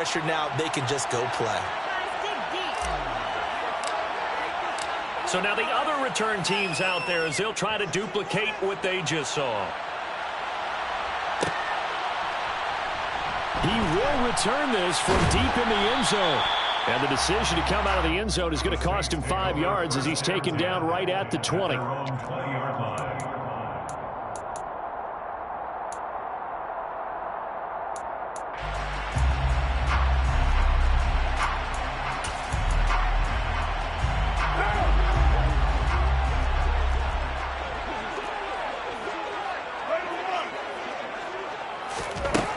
pressure now, they can just go play. So now the other return teams out there as they'll try to duplicate what they just saw. He will return this from deep in the end zone. And the decision to come out of the end zone is going to cost him 5 yards as he's taken down right at the 20.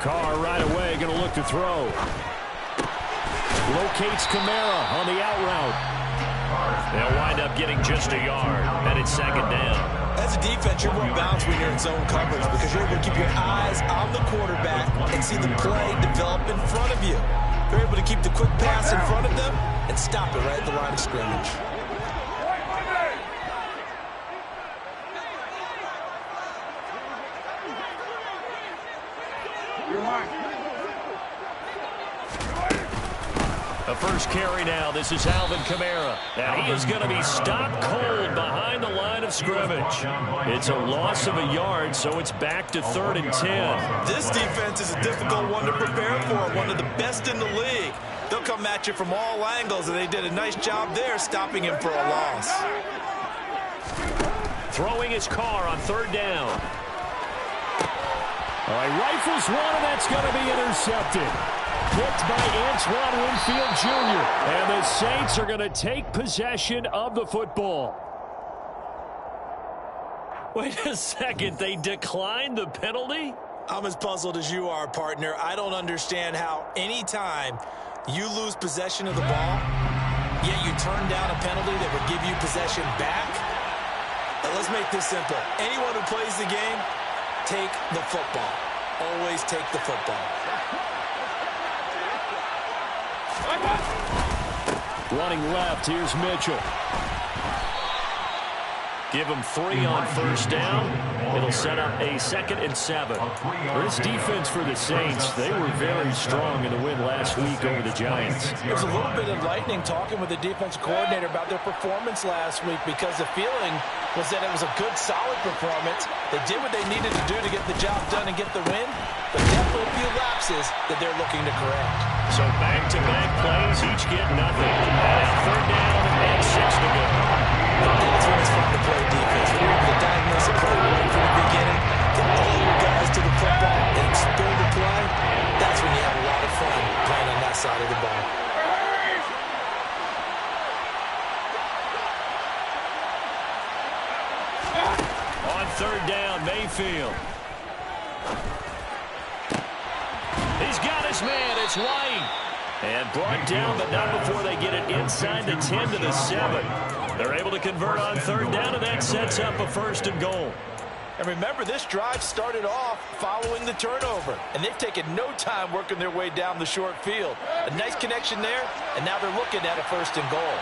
Carr right away going to look to throw. Locates Kamara on the out route. They'll wind up getting just a yard, and it's second down. As a defense, you're more balanced when you're in zone coverage because you're able to keep your eyes on the quarterback and see the play develop in front of you. You're able to keep the quick pass in front of them and stop it right at the line of scrimmage. The first carry now. This is Alvin Kamara. And he is going to be stopped cold behind the line of scrimmage. It's a loss of a yard, so it's back to 3rd and 10. This defense is a difficult one to prepare for, one of the best in the league. They'll come at you from all angles, and they did a nice job there stopping him for a loss. Throwing his Carr on 3rd down. All right, rifles one, and that's going to be intercepted. Picked by Antoine Winfield Jr. And the Saints are going to take possession of the football. Wait a second. They declined the penalty? I'm as puzzled as you are, partner. I don't understand how any time you lose possession of the ball, yet you turn down a penalty that would give you possession back. Now, let's make this simple. Anyone who plays the game, take the football. Always take the football. Running left, here's Mitchell. Give him 3 on 1st down. It'll set up a 2nd and 7. This defense for the Saints, they were very strong in the win last week over the Giants. It was a little bit enlightening talking with the defense coordinator about their performance last week because the feeling was that it was a good, solid performance. They did what they needed to do to get the job done and get the win, but definitely a few lapses that they're looking to correct. So back-to-back plays, each get nothing. And 3rd down and 6 to go. That's when it's fun to play defense. When you're able to diagnose a play right from the beginning, get all your guys to the football and explode the play, that's when you have a lot of fun playing on that side of the ball. On 3rd down, Mayfield. He's got his man. It's White. And brought down, but not before they get it inside the 10 to the 7. They're able to convert on 3rd down, and that sets up a 1st and goal. And remember, this drive started off following the turnover, and they've taken no time working their way down the short field. A nice connection there, and now they're looking at a 1st and goal.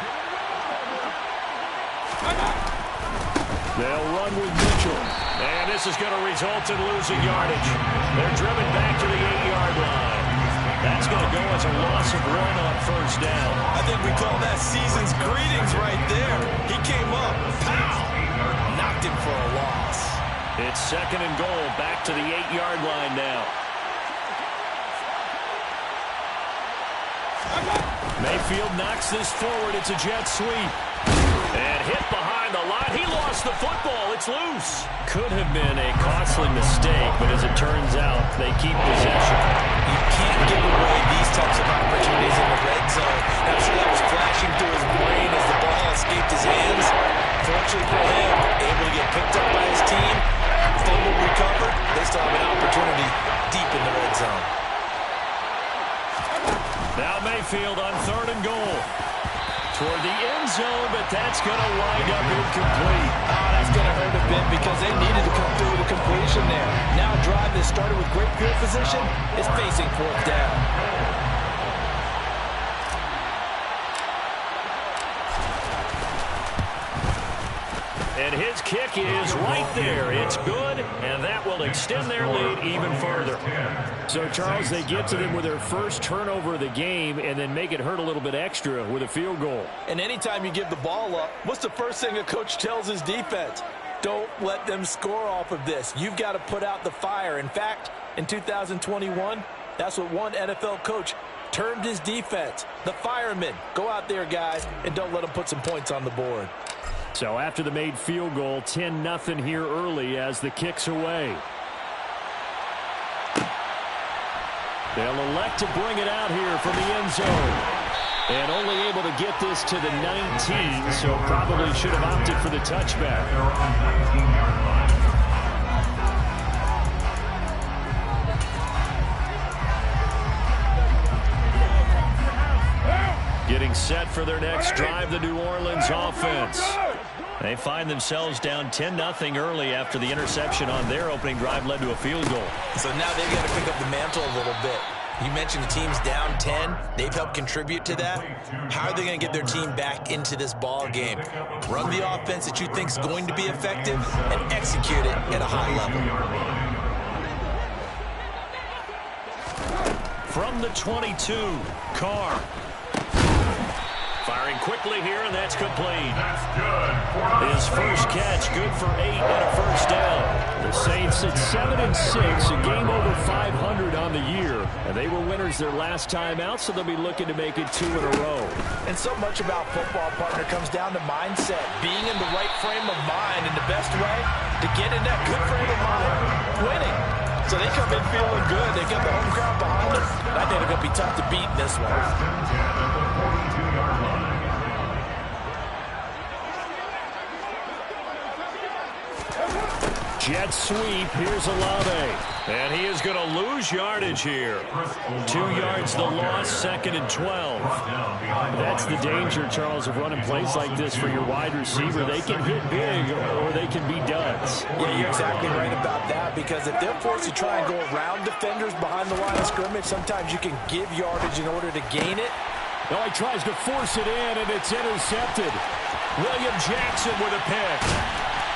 They'll run with Mitchell. And this is going to result in losing yardage. They're driven back to the 8-yard line. That's going to go as a loss of 1 on 1st down. I think we call that season's greetings right there. He came up, pow, knocked him for a loss. It's 2nd and goal, back to the 8-yard line now. Mayfield knocks this forward. It's a jet sweep. And hit behind the line. He lost the football. It's loose. Could have been a costly mistake, but as it turns out, they keep possession. You can't give away these types of opportunities in the red zone. I'm sure that was flashing through his brain as the ball escaped his hands. Fortunately for him, able to get picked up by his team, fumble recovered. They still have an opportunity deep in the red zone. Now Mayfield on 3rd and goal. Toward the end zone, but that's going to wind up incomplete. Oh, that's going to hurt a bit because they needed to come through with a completion there. Now a drive that started with great field position is facing 4th down. And And his kick is right there. It's good, and that will extend their lead even further. So, Charles, they get to them with their first turnover of the game and then make it hurt a little bit extra with a field goal. And anytime you give the ball up, what's the first thing a coach tells his defense? Don't let them score off of this. You've got to put out the fire. In fact, in 2021, that's what one NFL coach termed his defense. The firemen. Go out there, guys, and don't let them put some points on the board. So after the made field goal, 10-0 here early as the kick's away. They'll elect to bring it out here from the end zone. And only able to get this to the 19, so probably should have opted for the touchback. Getting set for their next drive, the New Orleans offense. They find themselves down 10-0 early after the interception on their opening drive led to a field goal. So now they've got to pick up the mantle a little bit. You mentioned the team's down 10. They've helped contribute to that. How are they going to get their team back into this ball game? Run the offense that you think is going to be effective and execute it at a high level. From the 22, Carr. Firing quickly here, and that's complete. His first catch, good for 8 and a first down. The Saints at 7-6, a game over 500 on the year. And they were winners their last time out, so they'll be looking to make it 2 in a row. And so much about football, partner, comes down to mindset. Being in the right frame of mind, and the best way to get in that good frame of mind, winning. So they come in feeling good. They got the home crowd behind them. I think they're going to be tough to beat in this one. Jet sweep. Here's Olave. And he is going to lose yardage here. 2 yards the loss, 2nd and 12. That's the danger, Charles, of running plays like this for your wide receiver. They can hit big or they can be duds. Yeah, you're exactly right about that, because if they're forced to try and go around defenders behind the line of scrimmage, sometimes you can give yardage in order to gain it. No, he tries to force it in, and it's intercepted. William Jackson with a pick.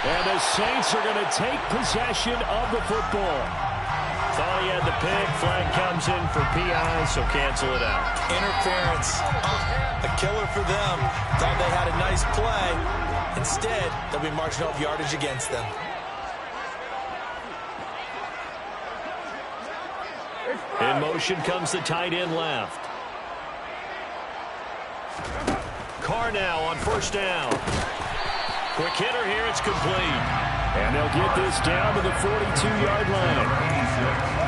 And the Saints are going to take possession of the football. Thought he had the pick. Flag comes in for PI, so cancel it out. Interference. A killer for them. Thought they had a nice play. Instead, they'll be marching off yardage against them. In motion comes the tight end left. Carr now on first down. Quick hitter here, it's complete. And they'll get this down to the 42-yard line.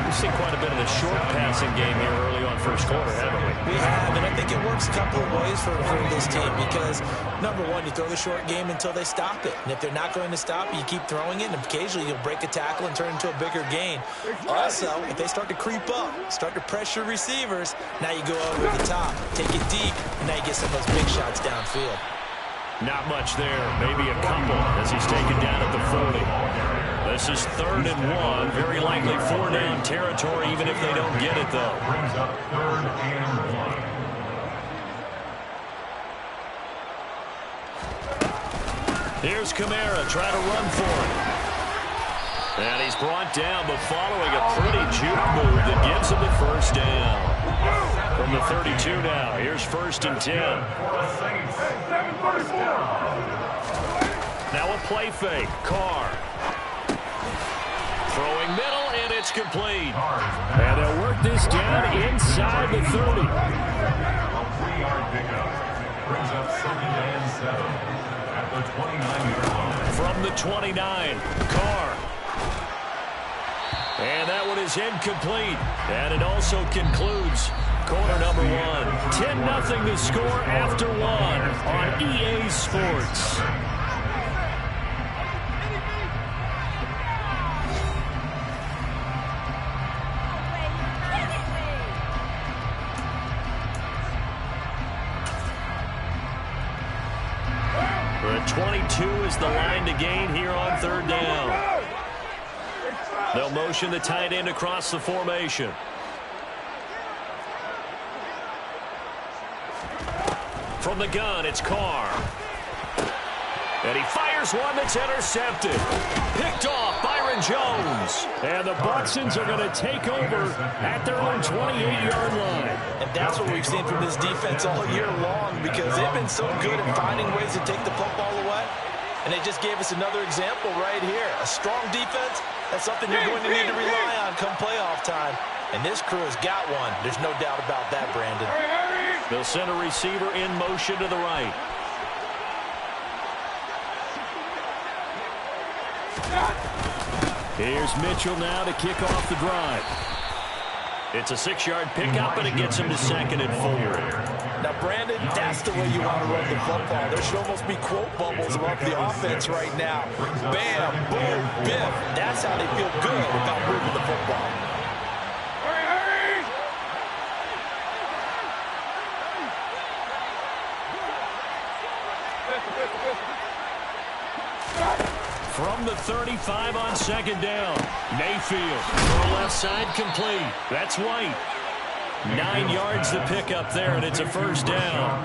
We've seen quite a bit of the short passing game here early on first quarter, haven't we? We have, and I think it works a couple of ways for this team, because, number one, you throw the short game until they stop it. And if they're not going to stop it, you keep throwing it, and occasionally you'll break a tackle and turn into a bigger gain. Also, if they start to creep up, start to pressure receivers, now you go over the top, take it deep, and now you get some of those big shots downfield. Not much there, maybe a couple as he's taken down at the 40. This is 3rd and 1, very likely 4-down territory, even if they don't get it, though. Brings up 3rd and 1. Here's Kamara, try to run for it. And he's brought down, but following a pretty juke move that gives him the first down. From the 32 now, here's 1st and 10. Now a play fake, Carr. Throwing middle, and it's complete. And they'll work this down inside the 30. 3-yard pickup. Brings up 2nd and 7 at the 29-yard line. From the 29, Carr. And that one is incomplete. And it also concludes quarter number 1. 10-0 to score after 1 on EA Sports. But 22 is the line to gain here on 3rd down. They'll motion the tight end across the formation. From the gun, it's Carr. And he fires one that's intercepted. Picked off Byron Jones. And the Buxtons are going to take over at their own 28-yard line. And that's what we've seen from this defense all year long, because they've been so good at finding ways to take the football away. And they just gave us another example right here. A strong defense, that's something you're going to need to rely on come playoff time. And this crew has got one. There's no doubt about that, Brandon. They'll send a receiver in motion to the right. Here's Mitchell now to kick off the drive. It's a 6-yard pickup, and it gets him to 2nd and 4. Now, Brandon, that's the way you want to run the football. There should almost be quote bubbles above the offense right now. Bam, boom, biff. That's how they feel good about moving the football. From the 35 on 2nd down. Mayfield, throw left side complete. That's White. 9 yards to pick up there, and it's a 1st down.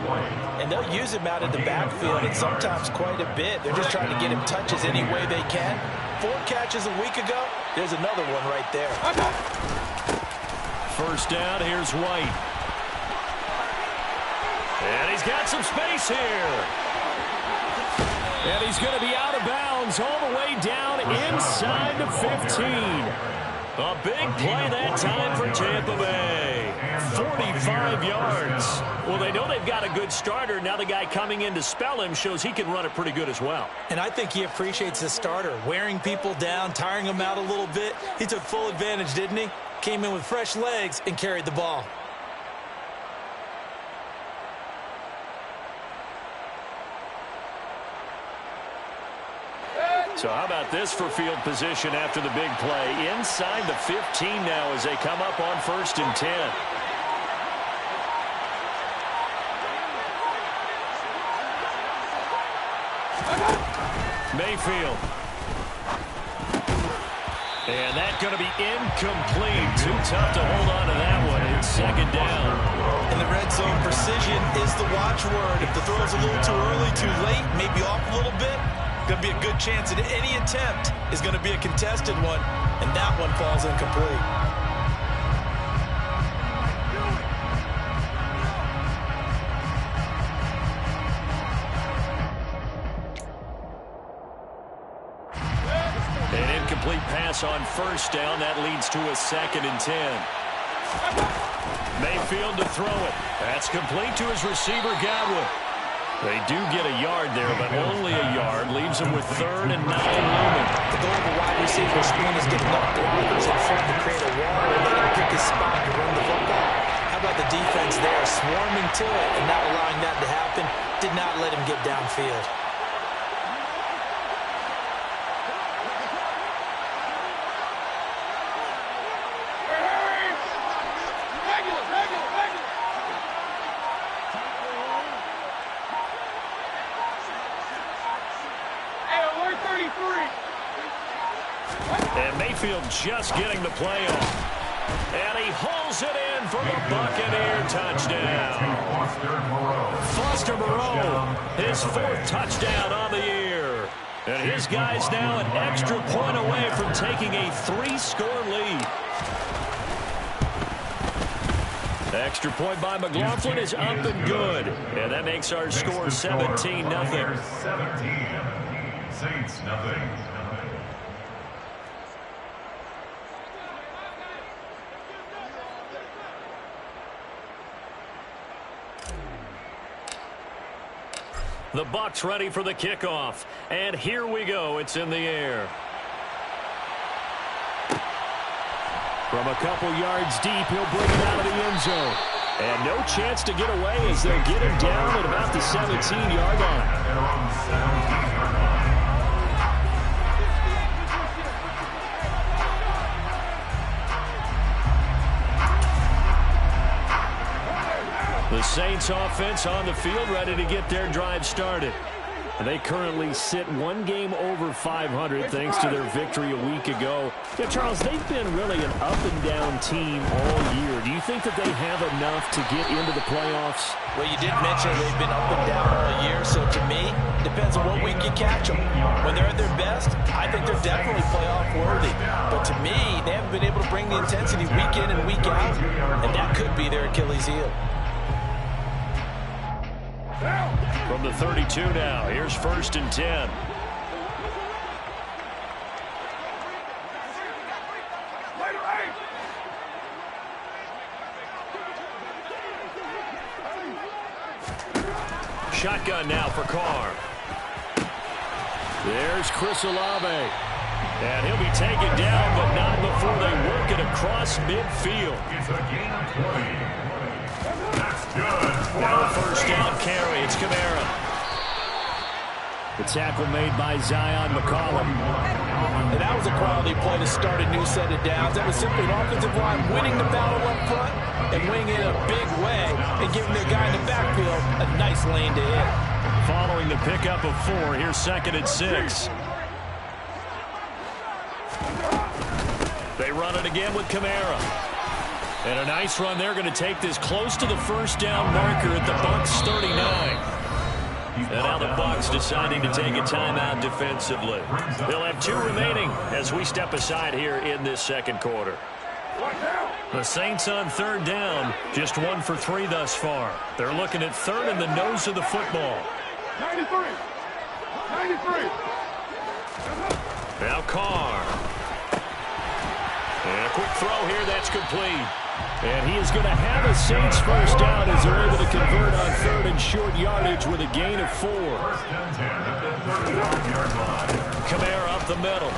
And they'll use him out in the backfield, and sometimes quite a bit. They're just trying to get him touches any way they can. 4 catches a week ago. There's another one right there. 1st down, here's White. And he's got some space here. And he's going to be out of bounds all the way down inside the 15. A big play that time for Tampa Bay. 45 yards. Well, they know they've got a good starter. Now the guy coming in to spell him shows he can run it pretty good as well. And I think he appreciates the starter, wearing people down, tiring them out a little bit. He took full advantage, didn't he? Came in with fresh legs and carried the ball. So how about this for field position after the big play? Inside the 15 now as they come up on 1st and 10. Mayfield. And that's going to be incomplete. Too tough to hold on to that one. It's 2nd down. And the red zone precision is the watchword. If the throw's a little too early, too late, maybe off a little bit, going to be a good chance that any attempt is going to be a contested one, and that one falls incomplete. An incomplete pass on 1st down. That leads to a 2nd and 10. Mayfield to throw it. That's complete to his receiver, Godwin. They do get a yard there, but only a yard. Leaves them with 3rd and 9 looming. The goal of the wide receiver screen is getting enough blockers in front to create a wall, and they're going to pick his spot to run the football. How about the defense there, swarming to it and not allowing that to happen? Did not let him get downfield. And Mayfield just getting the play off. And he hauls it in for the Buccaneer touchdown. Foster Moreau, his 4th touchdown on the year. And his guy's now an extra point away from taking a 3-score lead. Extra point by McLaughlin is up and good. And that makes our score 17-0. 17. Saints nothing. The Bucs ready for the kickoff. And here we go. It's in the air. From a couple yards deep, he'll bring it out of the end zone. And no chance to get away as they'll get him down at about the 17-yard line. The Saints offense on the field ready to get their drive started. They currently sit one game over 500 thanks to their victory a week ago. Yeah, Charles, they've been really an up-and-down team all year. Do you think that they have enough to get into the playoffs? Well, you did mention they've been up and down all year, so to me, it depends on what week you catch them. When they're at their best, I think they're definitely playoff worthy. But to me, they haven't been able to bring the intensity week in and week out, and that could be their Achilles heel. From the 32 now, here's 1st and 10. Shotgun now for Carr. There's Chris Olave. And he'll be taken down, but not before they work it across midfield. It's a gain of 20. That's good. Now a 1st down carry. It's Kamara. The tackle made by Zion McCollum. And that was a quality play to start a new set of downs. That was simply an offensive line winning the battle up front and winning it in a big way and giving the guy in the backfield a nice lane to hit. Following the pickup of 4, here's 2nd and 6. They run it again with Kamara. And a nice run. They're going to take this close to the 1st down marker at the Bucs 39. And now the Bucs deciding to take a timeout defensively. They'll have 2 remaining as we step aside here in this 2nd quarter. The Saints on 3rd down, just 1 for 3 thus far. They're looking at 3rd in the nose of the football. 93. Now Carr. And a quick throw here, that's complete. And he is going to have a Saints 1st down as they're able to convert on 3rd and short yardage with a gain of 4. 1st and 10 at the 31-yard line. Kamara up the middle.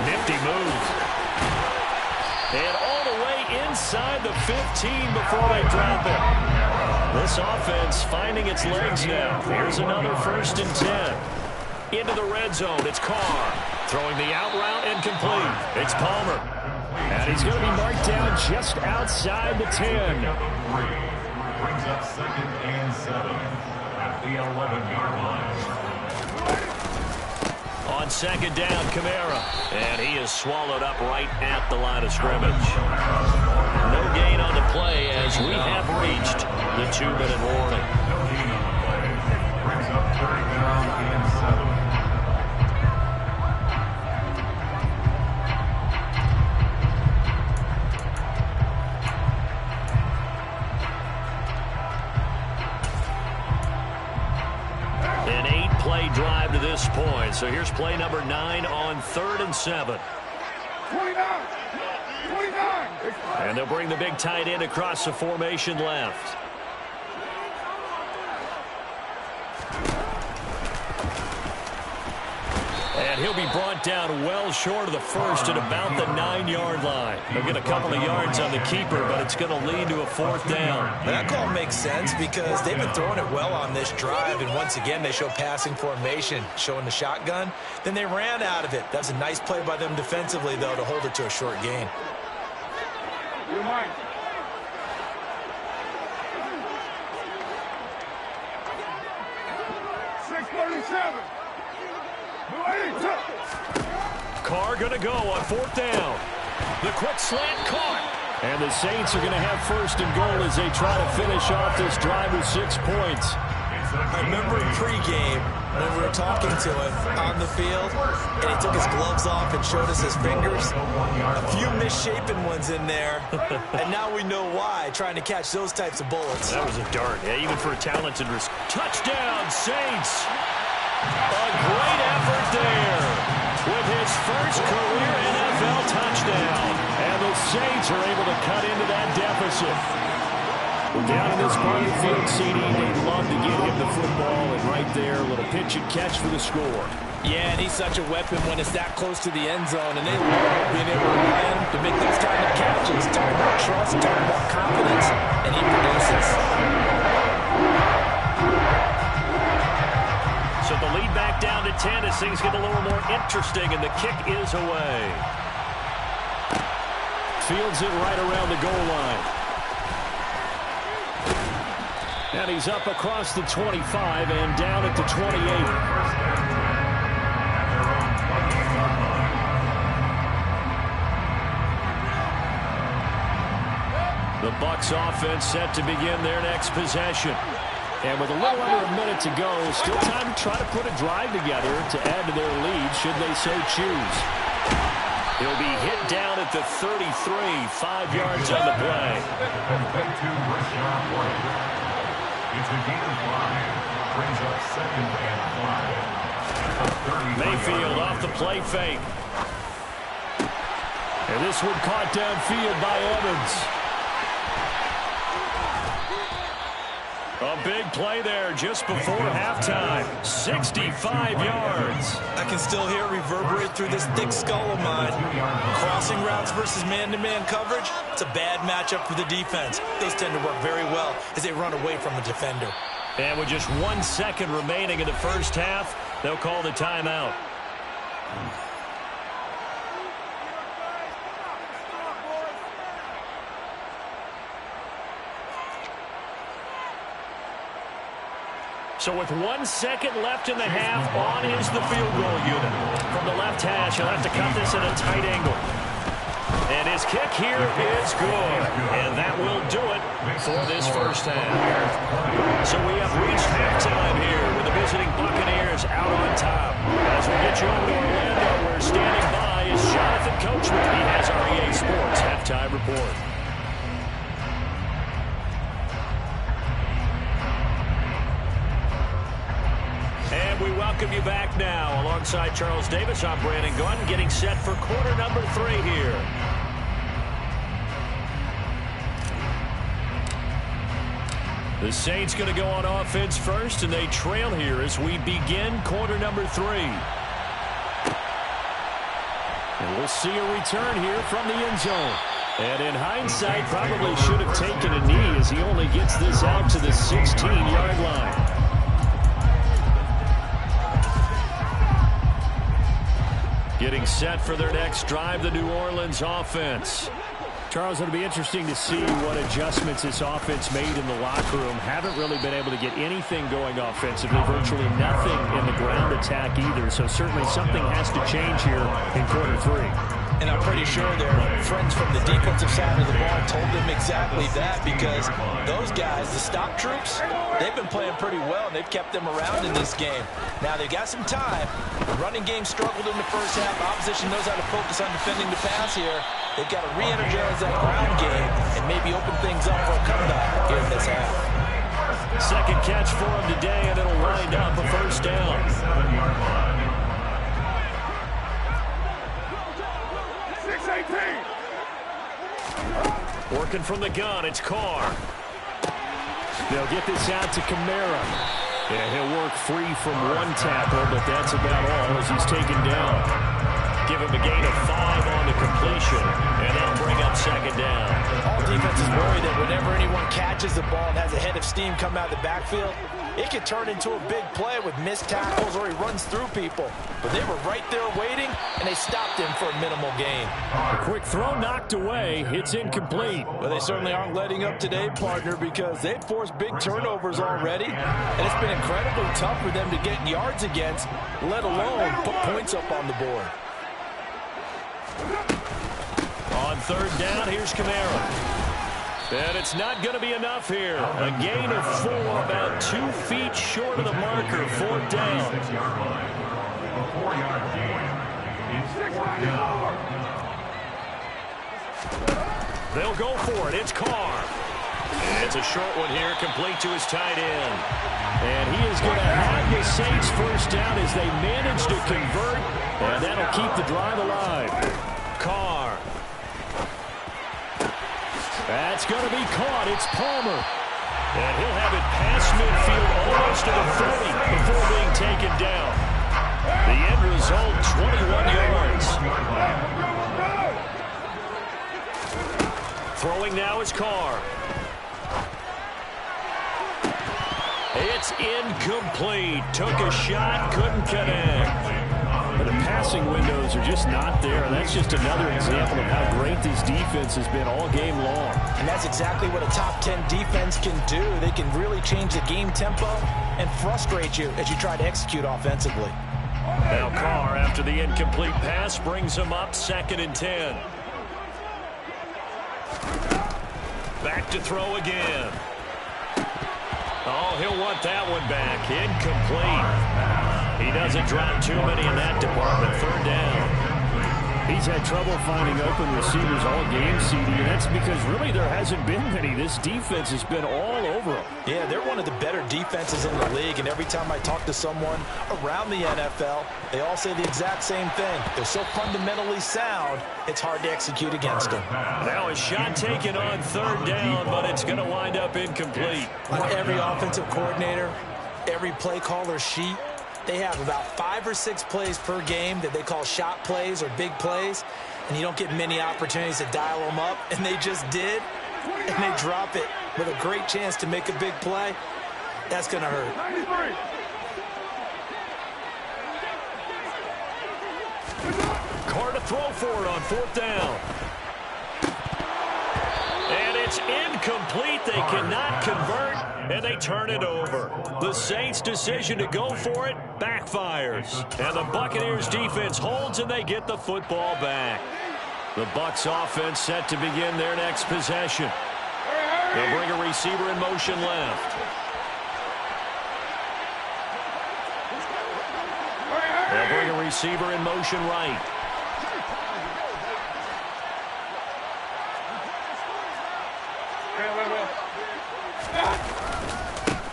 Nifty move. And all the way inside the 15 before they drop it. This offense finding its legs now. Here's another 1st and 10. Into the red zone, it's Carr. Throwing the out route and complete. It's Palmer. And he's going to be marked down just outside the 10. Brings up 2nd and 7 at the 11-yard line. On 2nd down, Kamara. And he is swallowed up right at the line of scrimmage. No gain on the play as we have reached the 2-minute warning. No gain on the play. Brings up 3rd down and 7. An 8-play drive to this point. So here's play number 9 on 3rd and 7. 29. And they'll bring the big tight end across the formation left. And he'll be brought down well short of the 1st at about the 9-yard line. They'll get a couple of yards on the keeper, but it's going to lead to a 4th down. That call makes sense because they've been throwing it well on this drive, and once again they show passing formation, showing the shotgun. Then they ran out of it. That's a nice play by them defensively, though, to hold it to a short gain. You're mine. Carr going to go on 4th down. The quick slant caught. And the Saints are going to have 1st and goal as they try to finish off this drive with 6 points. I remember in pregame when we were talking to him on the field, and he took his gloves off and showed us his fingers. A few misshapen ones in there, and now we know why, trying to catch those types of bullets. That was a dart, yeah, even for a talented receiver. Touchdown, Saints! A great effort there with his first career NFL touchdown. And the Saints are able to cut into that deficit. Down in this part of the field, CD, they'd love to get him the football, and right there, a little pitch and catch for the score. Yeah, and he's such a weapon when it's that close to the end zone, and they love being able to run to make those kind of catches. Talk about trust, talk about confidence, and he produces. So the lead back down to 10 as things get a little more interesting, and the kick is away. Fields it right around the goal line. And he's up across the 25 and down at the 28. The Bucs offense set to begin their next possession. And with a little under a minute to go, still time to try to put a drive together to add to their lead should they so choose. He'll be hit down at the 33, 5 yards on the play. It's a gain of 5. Brings up 2nd and 5. Mayfield off the play fake. And this one caught downfield by Evans. A big play there just before halftime. 65 yards. I can still hear it reverberate through this thick skull of mine. Crossing routes versus man-to-man coverage, it's a bad matchup for the defense. Those tend to work very well as they run away from a defender. And with just 1 second remaining in the first half, they'll call the timeout. So with 1 second left in the half, on is the field goal unit. From the left hash, he'll have to cut this at a tight angle. And his kick here is good. And that will do it for this first half. So we have reached halftime here with the visiting Buccaneers out on top. As we get you over to Orlando, where standing by is Jonathan Coachman. He has our EA Sports halftime report. And we welcome you back now. Alongside Charles Davis, I'm Brandon Gunn, getting set for quarter number 3 here. The Saints going to go on offense first, and they trail here as we begin quarter number 3. And we'll see a return here from the end zone. And in hindsight, probably should have taken a knee as he only gets this out to the 16-yard line. Getting set for their next drive, the New Orleans offense. Charles, it'll be interesting to see what adjustments this offense made in the locker room. Haven't really been able to get anything going offensively, virtually nothing in the ground attack either. So certainly something has to change here in quarter 3. And I'm pretty sure their friends from the defensive side of the ball told them exactly that, because those guys, the stop troops, they've been playing pretty well, and they've kept them around in this game. Now, they've got some time. The running game struggled in the first half. Opposition knows how to focus on defending the pass here. They've got to re-energize that ground game and maybe open things up for a comeback here in this half. Second catch for him today, and it'll wind up a first down. Working from the gun, it's Carr. They'll get this out to Kamara. Yeah, he'll work free from one tackle, but that's about all as he's taken down. Give him a gain of 5 on the completion, and they'll bring up second down. All defenses worry that whenever anyone catches the ball and has a head of steam come out of the backfield, it can turn into a big play with missed tackles or he runs through people. But they were right there waiting, and they stopped him for a minimal gain. A quick throw knocked away. It's incomplete. Well, they certainly aren't letting up today, partner, because they've forced big turnovers already, and it's been incredibly tough for them to get yards against, let alone put points up on the board. On third down, here's Kamara. And it's not going to be enough here. A gain of 4, about 2 feet short of the marker. 4th down. A 4-yard gain. It's 4th down. They'll go for it. It's Carr. And it's a short one here, complete to his tight end. And he is going to have the Saints first down as they manage to convert. And that'll keep the drive alive. Carr. That's going to be caught. It's Palmer. And he'll have it past midfield almost to the 30 before being taken down. The end result, 21 yards. Throwing now is Carr. It's incomplete. Took a shot, couldn't connect. The passing windows are just not there. And that's just another example of how great this defense has been all game long. And that's exactly what a top 10 defense can do. They can really change the game tempo and frustrate you as you try to execute offensively. Now Carr, after the incomplete pass, brings him up 2nd and 10. Back to throw again. Oh, he'll want that one back. Incomplete. He doesn't drop too many in that department. 3rd down. He's had trouble finding open receivers all game, CD, and that's because really there hasn't been many. This defense has been all over them. Yeah, they're one of the better defenses in the league, and every time I talk to someone around the NFL, they all say the exact same thing. They're so fundamentally sound, it's hard to execute against them. Now a shot taken on 3rd down, but it's going to wind up incomplete. On every offensive coordinator, every play caller sheet, they have about 5 or 6 plays per game that they call shot plays or big plays, and you don't get many opportunities to dial them up, and they just did, and they drop it with a great chance to make a big play. That's going to hurt. 93. Carr to throw for it on 4th down. And it's incomplete. They cannot convert, and they turn it over. The Saints' decision to go for it backfires. And the Buccaneers' defense holds, and they get the football back. The Bucs offense set to begin their next possession. They'll bring a receiver in motion left. They'll bring a receiver in motion right.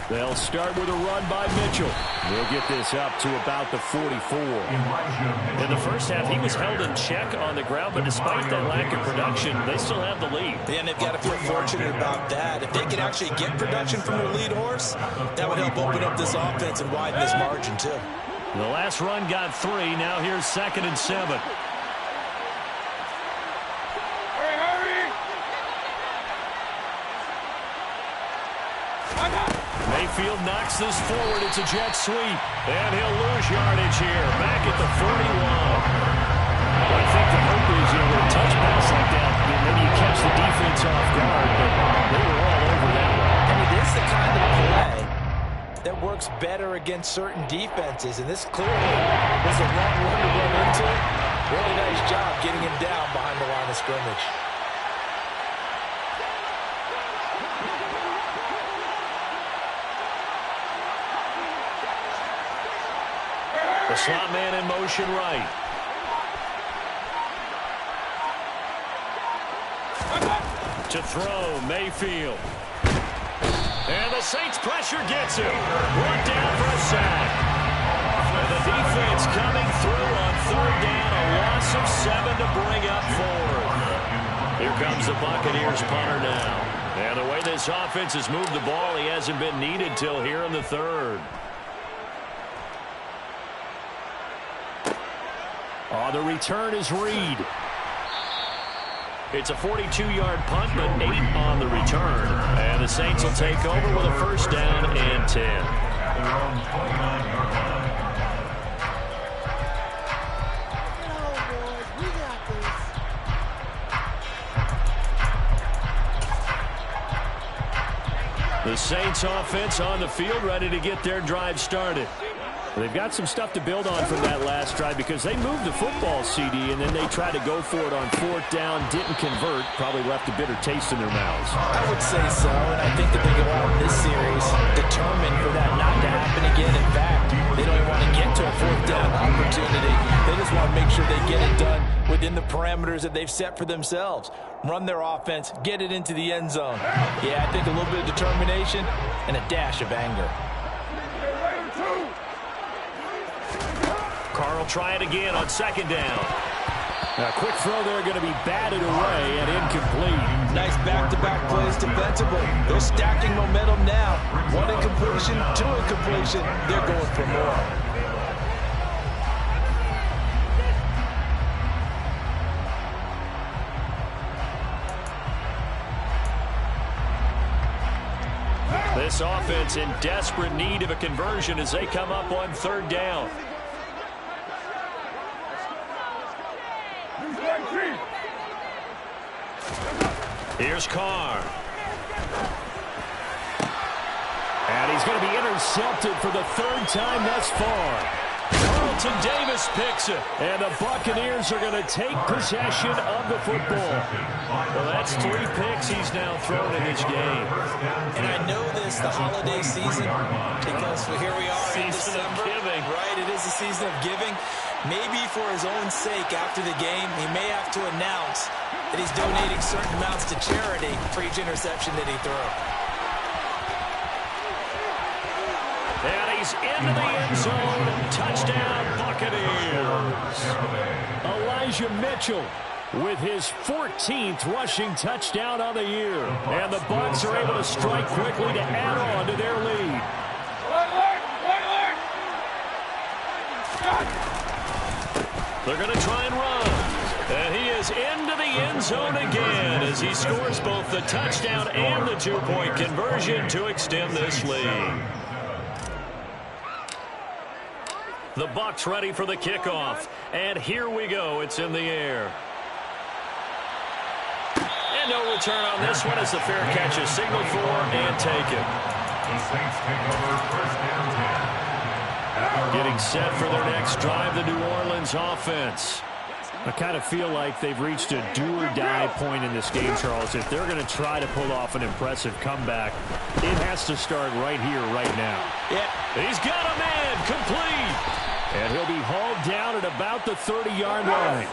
They'll start with a run by Mitchell. They'll get this up to about the 44. In the first half, he was held in check on the ground, but despite that lack of production, they still have the lead. And they've got to feel fortunate about that. If they can actually get production from their lead horse, that would help open up this offense and widen this margin, too. The last run got 3. Now here's 2nd and 7. Mayfield knocks this forward. It's a jet sweep. And he'll lose yardage here. Back at the 41. I think the hope is, with a touch pass like that, maybe you catch the defense off guard, but they were all over that one. I mean, this is the kind of play that works better against certain defenses, and this clearly was the wrong one to run into. Really nice job getting him down behind the line of scrimmage. The slot man in motion right. To throw, Mayfield. And the Saints pressure gets him. 1 down for a sack. And the defense coming through on 3rd down. A loss of 7 to bring up 4th. Here comes the Buccaneers punter now. And the way this offense has moved the ball, he hasn't been needed till here in the 3rd. Oh, the return is Reed. It's a 42-yard punt, but 8 on the return. And the Saints will take over with a 1st down and 10. The Saints offense on the field, ready to get their drive started. They've got some stuff to build on from that last drive because they moved the football, CD, and then they tried to go for it on 4th down, didn't convert, probably left a bitter taste in their mouths. I would say so, and I think that they go out in this series determined for that not to happen again. In fact, they don't even want to get to a 4th down opportunity. They just want to make sure they get it done within the parameters that they've set for themselves. Run their offense, get it into the end zone. Yeah, I think a little bit of determination and a dash of anger. Carr will try it again on 2nd down. A quick throw there going to be batted away and incomplete. Nice back-to-back plays defensively. They're stacking momentum now. 1 incompletion, 2 incompletion. They're going for more. This offense in desperate need of a conversion as they come up on 3rd down. Here's Carr. And he's going to be intercepted for the third time thus far. Carlton Davis picks it. And the Buccaneers are going to take possession of the football. Well, that's 3 picks he's now thrown in this game. And I know this, the holiday season, because here we are in December. Right, it is a season of giving. Maybe for his own sake after the game, he may have to announce that he's donating certain amounts to charity for each interception that he throws. And he's into the end zone. Touchdown, Buccaneers. Elijah Mitchell with his 14th rushing touchdown on the year. And the Bucs are able to strike quickly to add on to their lead. They're going to try and run. And he is into the end zone again as he scores both the touchdown and the 2-point conversion to extend this lead. The Bucs ready for the kickoff. And here we go. It's in the air. And no return on this one as the fair catch is signaled for and taken. The Saints take over first and 10. Getting set for their next drive, the New Orleans offense. I kind of feel like they've reached a do-or-die point in this game, Charles. If they're going to try to pull off an impressive comeback, it has to start right here, right now. Yeah. He's got a man complete. And he'll be hauled down at about the 30-yard line.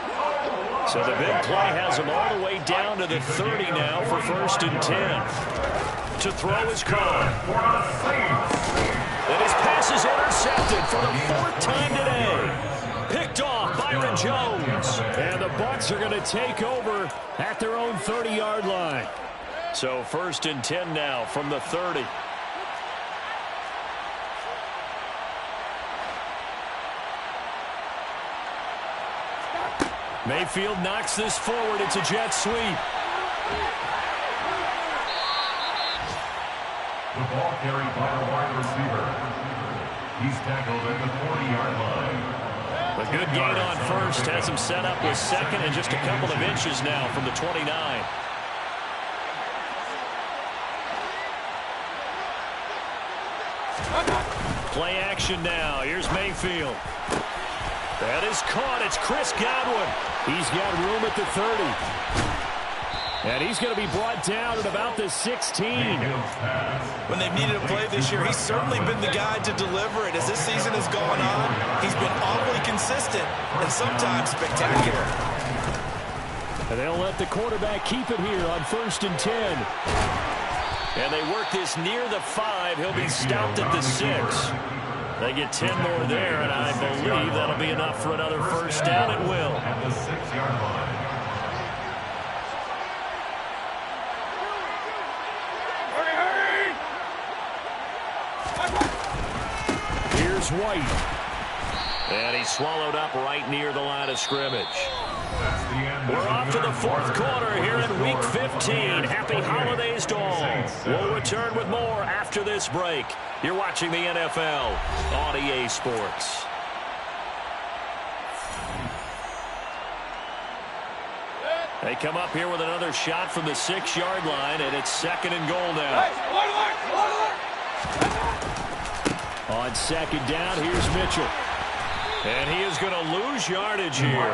So the big play has him all the way down to the 30 now for first and 10. To throw is Carr. And his pass is intercepted for the 4th time today. Picked off Byron Jones. And the Bucs are going to take over at their own 30-yard line. So first and 10 now from the 30. Mayfield knocks this forward. It's a jet sweep. The ball carried by the wide receiver. He's tackled at the 40-yard line. A good gain on first has him set up with second and just a couple of inches now from the 29. Play action now. Here's Mayfield. That is caught. It's Chris Godwin. He's got room at the 30. And he's going to be brought down at about the 16. When they've needed a play this year, he's certainly been the guy to deliver it. As this season has gone on, he's been awfully consistent and sometimes spectacular. And they'll let the quarterback keep it here on first and 10. And they work this near the 5. He'll be stopped at the 6. They get 10 more there, and I believe that'll be enough for another first down. It will. At the 6-yard line. Here's White. And he's swallowed up right near the line of scrimmage. We're off to the 4th quarter here in Week 15. Happy holidays to all. We'll return with more after this break. You're watching the NFL on EA Sports. They come up here with another shot from the 6-yard line, and it's 2nd and goal now. On 2nd down, here's Mitchell. And he is going to lose yardage here.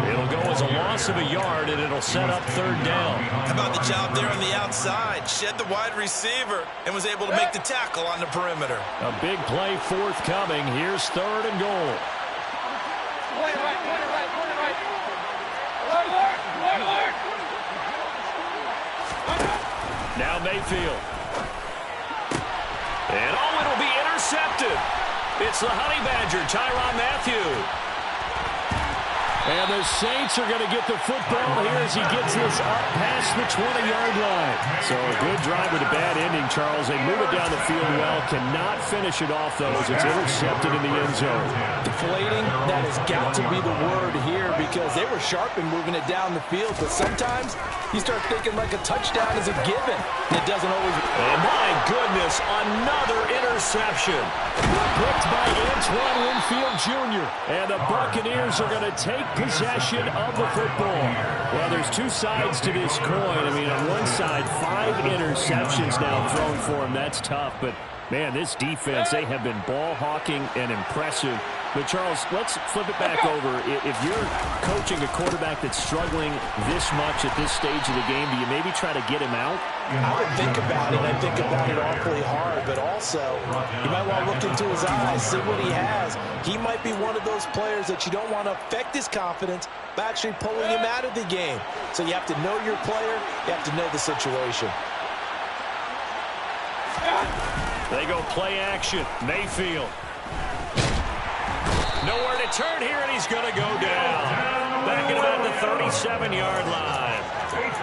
It'll go as a loss of a yard, and it'll set up 3rd down. How about the job there on the outside? Shed the wide receiver and was able to make the tackle on the perimeter. A big play forthcoming. Here's 3rd and goal. Now Mayfield. And it'll be intercepted. It's the Honey Badger, Tyrann Mathieu. And the Saints are going to get the football here as he gets this up past the 20-yard line. So a good drive with a bad ending Charles. They move it down the field well. Cannot finish it off, though, as it's intercepted in the end zone. Deflating, that has got to be the word here because they were sharp in moving it down the field, but sometimes you start thinking like a touchdown is a given. It doesn't always. And my goodness, another interception. Picked by Antoine Winfield Jr. And the Buccaneers are going to take possession of the football. Well, there's two sides to this coin. I mean, on one side, 5 interceptions now thrown for him. That's tough, but man, this defense, they have been ball hawking and impressive. But, Charles, let's flip it back over. If you're coaching a quarterback that's struggling this much at this stage of the game, do you maybe try to get him out? I would think about it. I think about it awfully hard, but also you might want to look into his eyes, see what he has. He might be one of those players that you don't want to affect his confidence by actually pulling him out of the game. So you have to know your player. You have to know the situation. They go play action. Mayfield. Nowhere to turn here, and he's going to go down. Back at about the 37-yard line.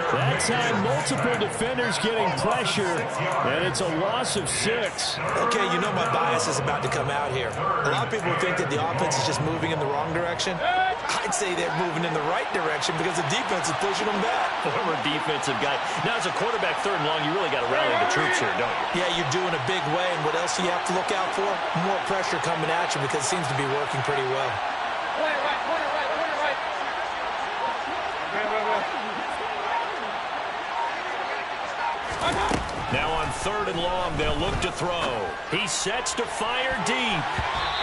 That time, multiple defenders getting pressure, and it's a loss of 6. Okay, you know my bias is about to come out here. A lot of people think that the offense is just moving in the wrong direction. I'd say they're moving in the right direction because the defense is pushing them back. Former defensive guy. Now, as a quarterback, 3rd and long, you really got to rally the troops here, don't you? Yeah, you're doing a big way, and what else do you have to look out for? More pressure coming at you because it seems to be working pretty well. Corner right. Now on 3rd and long, they'll look to throw. He sets to fire deep.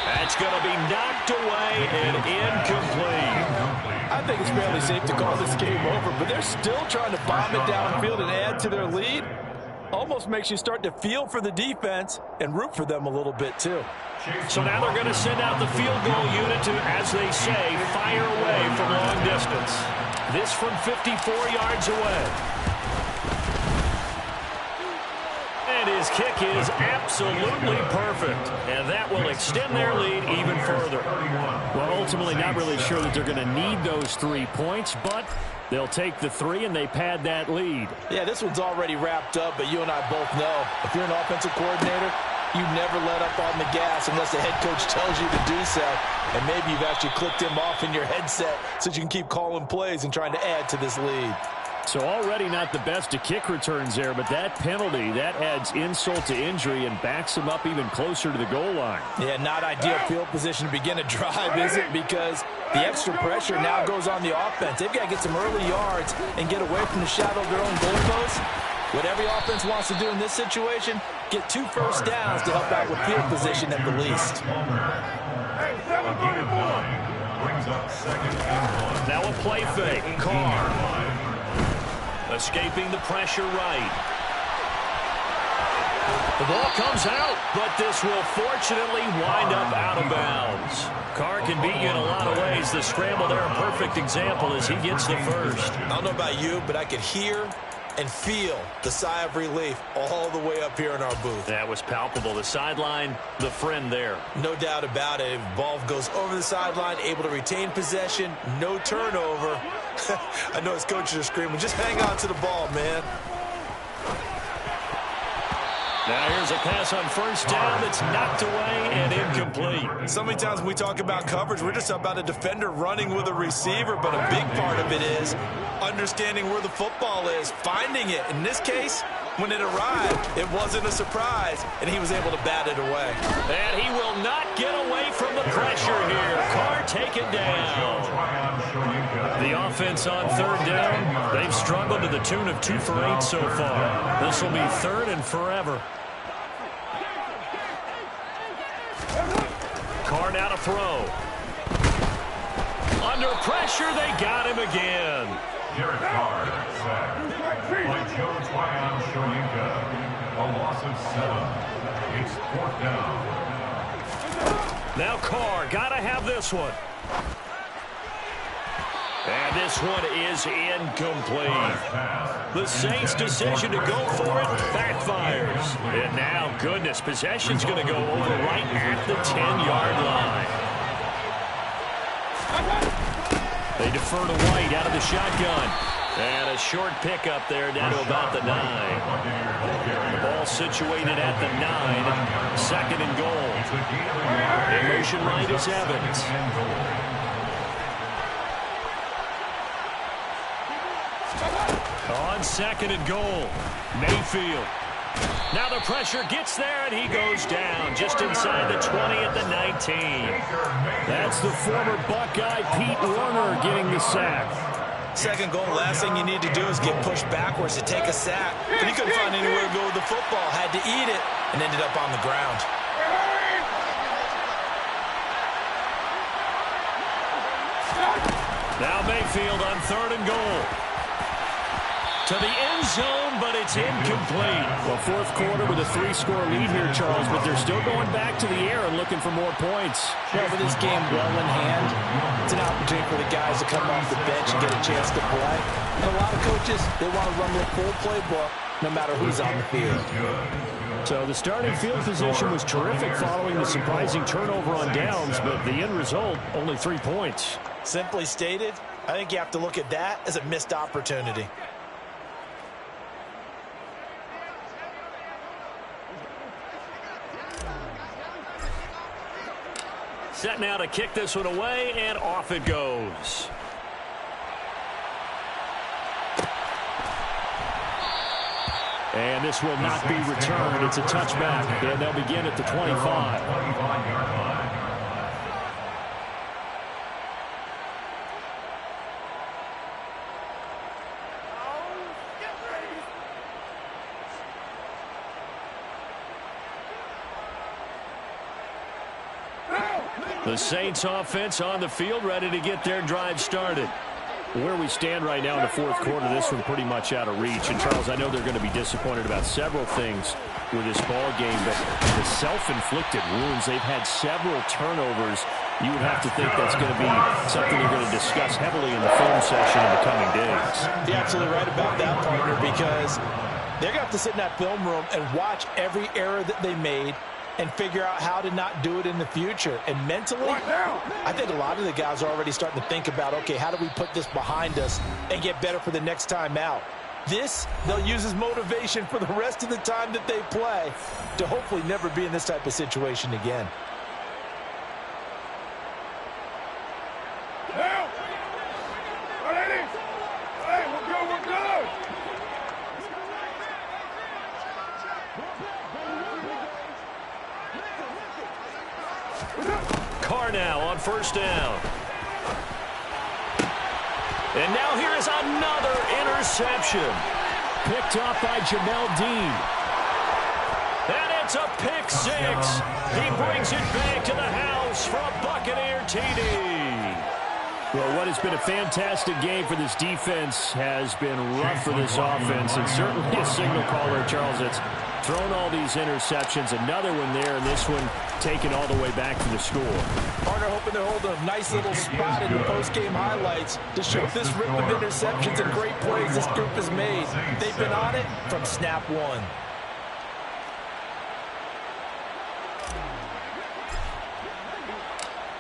That's going to be knocked away and incomplete. I think it's fairly safe to call this game over, but they're still trying to bomb it downfield and add to their lead. Almost makes you start to feel for the defense and root for them a little bit, too. So now they're going to send out the field goal unit to, as they say, fire away from long distance. This from 54 yards away. And his kick is absolutely perfect. And that will extend their lead even further. Well, ultimately not really sure that they're going to need those 3 points, but they'll take the 3 and they pad that lead. Yeah, this one's already wrapped up, but you and I both know if you're an offensive coordinator, you never let up on the gas unless the head coach tells you to do so. And maybe you've actually clicked him off in your headset so you can keep calling plays and trying to add to this lead. So already not the best of kick returns there, but that penalty, that adds insult to injury and backs them up even closer to the goal line. Yeah, not ideal field position to begin a drive, is it? Because the extra pressure now goes on the offense. They've got to get some early yards and get away from the shadow of their own goalpost. What every offense wants to do in this situation, get 2 first downs to help out with field position at the least. Now a play fake. Carr. Escaping the pressure right. The ball comes out, but this will fortunately wind up out of bounds. Carr can beat you in a lot of ways. The scramble there, a perfect example as he gets the first. I don't know about you, but I could hear and feel the sigh of relief all the way up here in our booth. That was palpable. The sideline, the friend there. No doubt about it. Ball goes over the sideline, able to retain possession, no turnover. I know his coaches are screaming, just hang on to the ball, man. Now here's a pass on first down that's knocked away and incomplete. So many times when we talk about coverage, we're just about a defender running with a receiver, but a big part of it is understanding where the football is, finding it. In this case, when it arrived, it wasn't a surprise, and he was able to bat it away. And he will not get away from the pressure here. Carr taken down. The offense on 3rd down, they've struggled to the tune of 2 for 8 so far. This will be 3rd and forever. Carr now to throw. Under pressure, they got him again. Derek Carr, sacked by Joe Tryon Shoyinka. A loss of 7. It's 4th down. Now Carr, gotta have this one. And this one is incomplete. The Saints' decision to go for it backfires. And now, goodness, possession's going to go over right at the 10-yard line. They defer to White out of the shotgun. And a short pickup there down to about the 9. The ball situated at the 9. Second and goal. In motion right is Evans. On second and goal, Mayfield. Now the pressure gets there, and he goes down just inside the 20 at the 19. That's the former Buckeye Pete Werner getting the sack. Second goal, last thing you need to do is get pushed backwards to take a sack. But he couldn't find anywhere to go with the football, had to eat it, and ended up on the ground. Now Mayfield on third and goal. To the end zone, but it's incomplete. Well, fourth quarter with a 3-score lead here, Charles, but they're still going back to the air and looking for more points. Yeah, with this game well in hand, it's an opportunity for the guys to come off the bench and get a chance to play. And a lot of coaches, they want to run their full playbook no matter who's on the field. So the starting field position was terrific following the surprising turnover on downs, but the end result, only 3 points. Simply stated, I think you have to look at that as a missed opportunity. Set now to kick this one away, and off it goes. And this will not be returned. It's a touchback, and they'll begin at the 25. The Saints offense on the field, ready to get their drive started. Where we stand right now in the fourth quarter, this one pretty much out of reach. And, Charles, I know they're going to be disappointed about several things with this ball game, but the self-inflicted wounds, they've had several turnovers. You would have to think that's going to be something they're going to discuss heavily in the film session in the coming days. You're absolutely right about that, partner, because they're going to have to sit in that film room and watch every error that they made and figure out how to not do it in the future. And mentally, I think a lot of the guys are already starting to think about, okay, how do we put this behind us and get better for the next time out? This, they'll use as motivation for the rest of the time that they play to hopefully never be in this type of situation again. Carr now on first down. And now here is another interception. Picked off by Jamel Dean. And it's a pick six. He brings it back to the house for a Buccaneer TD. Well, what has been a fantastic game for this defense has been rough for this offense, and certainly a signal caller, Charles, that's thrown all these interceptions. Another one there, and this one taken all the way back to the score. Partner hoping they're holding a nice little spot in the post-game highlights to show this rip of interceptions and great plays this group has made. They've been on it from snap one.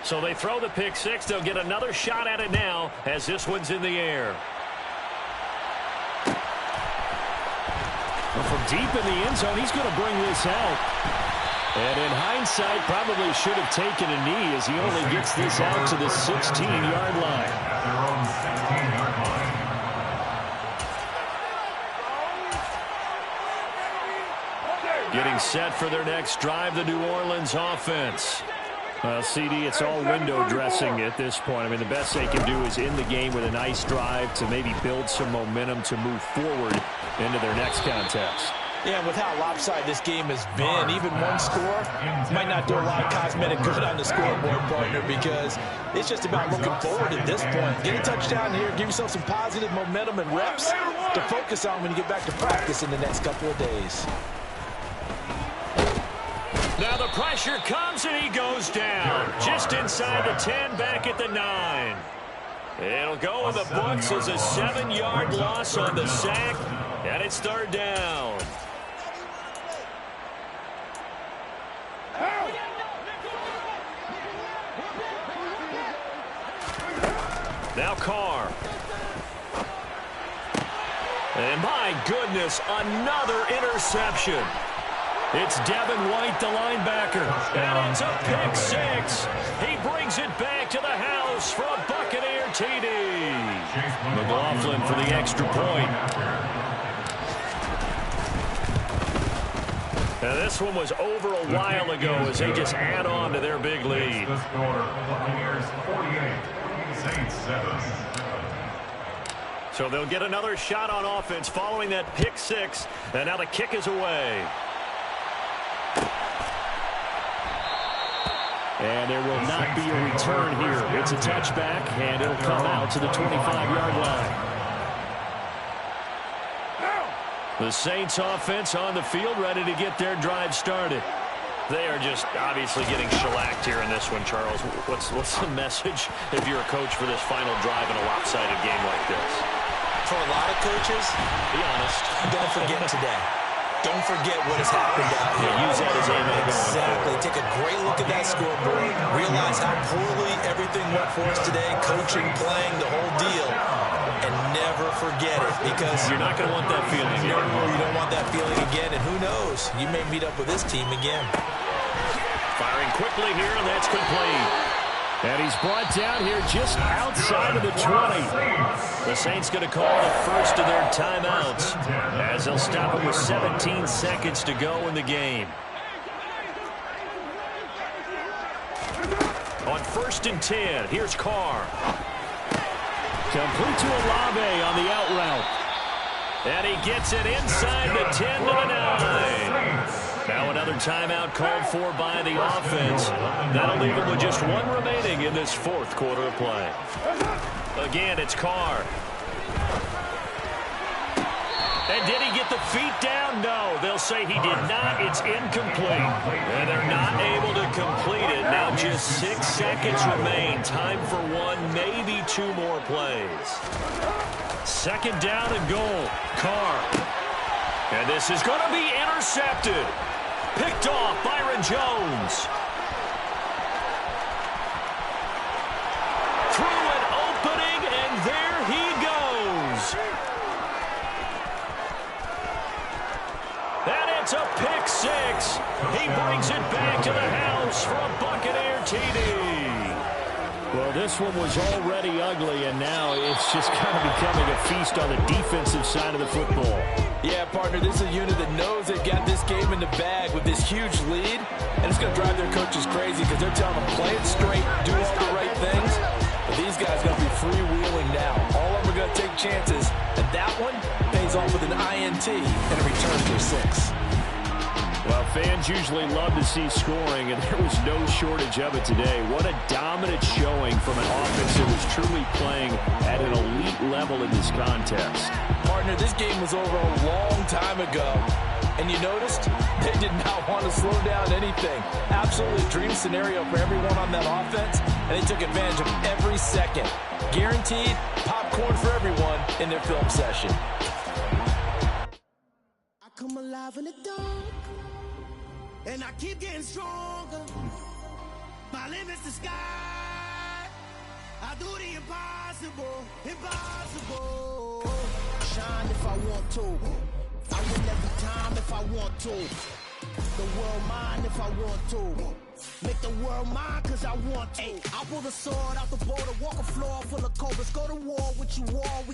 So they throw the pick six. They'll get another shot at it now as this one's in the air. Well, from deep in the end zone, he's going to bring this out. And in hindsight, probably should have taken a knee as he only gets this out to the 16-yard line. Their own 16-yard line. Getting set for their next drive, the New Orleans offense. Well, CD, it's all window dressing at this point. I mean, the best they can do is end the game with a nice drive to maybe build some momentum to move forward into their next contest. Yeah, with how lopsided this game has been, even one score might not do a lot of cosmetic good on the scoreboard, partner, because it's just about looking forward at this point. Get a touchdown here, give yourself some positive momentum and reps to focus on when you get back to practice in the next couple of days. Now the pressure comes and he goes down. Just inside the 10, back at the 9. It'll go in the books as a 7-yard loss on the sack, and it's third down. Now Carr. And my goodness, another interception. It's Devin White, the linebacker, and it's a pick six. He brings it back to the house for a Buccaneer TD. McLaughlin for the extra point. Now this one was over a while ago as they just add on to their big lead. The score, Buccaneers 48, Saints 7. So they'll get another shot on offense following that pick six, and now the kick is away. And there will not be a return here. It's a touchback, and it'll come out to the 25-yard line. The Saints offense on the field, ready to get their drive started. They are just obviously getting shellacked here in this one, Charles. What's the message if you're a coach for this final drive in a lopsided game like this? For a lot of coaches, be honest, don't forget today. Don't forget what has happened out here. Yeah, use that as ammo. Exactly. Take a great look at that scoreboard. Realize how poorly everything went for us today. Coaching, playing, the whole deal. And never forget it, because you're not going to want that feeling again. No, you don't want that feeling again. And who knows? You may meet up with this team again. Firing quickly here, and that's complete. And he's brought down here just outside of the 20. The Saints going to call the first of their timeouts as they'll stop it with 17 seconds to go in the game. On 1st and 10, here's Carr. Complete to Olave on the out route. And he gets it inside the 10 to the 9. Now another timeout called for by the offense. That'll leave them with just one remaining in this fourth quarter of play. Again, it's Carr. And did he get the feet down? No, they'll say he did not. It's incomplete. And they're not able to complete it. Now just 6 seconds remain. Time for one, maybe two more plays. 2nd down and goal. Carr. And this is going to be intercepted. Picked off Byron Jones. Through an opening, and there he goes. And it's a pick six. He brings it back to the house for a Buccaneer TD. Well, this one was already ugly, and now it's just kind of becoming a feast on the defensive side of the football. Yeah, partner, this is a unit that knows they've got this game in the bag with this huge lead, and it's going to drive their coaches crazy because they're telling them, play it straight, do all the right things. But these guys are going to be freewheeling now. All of them are going to take chances, and that one pays off with an INT and a return to 6. Well, fans usually love to see scoring, and there was no shortage of it today. What a dominant showing from an offense that was truly playing at an elite level in this contest. Partner, this game was over a long time ago, and you noticed they did not want to slow down anything. Absolutely dream scenario for everyone on that offense, and they took advantage of every second. Guaranteed popcorn for everyone in their film session. I come alive in the dark. And I keep getting stronger. My limit's the sky. I do the impossible, impossible. Shine if I want to. I win every time if I want to. The world mine if I want to. Make the world mine cause I want to. I pull the sword out the border, walk a floor full of cobras. Go to war with you all, we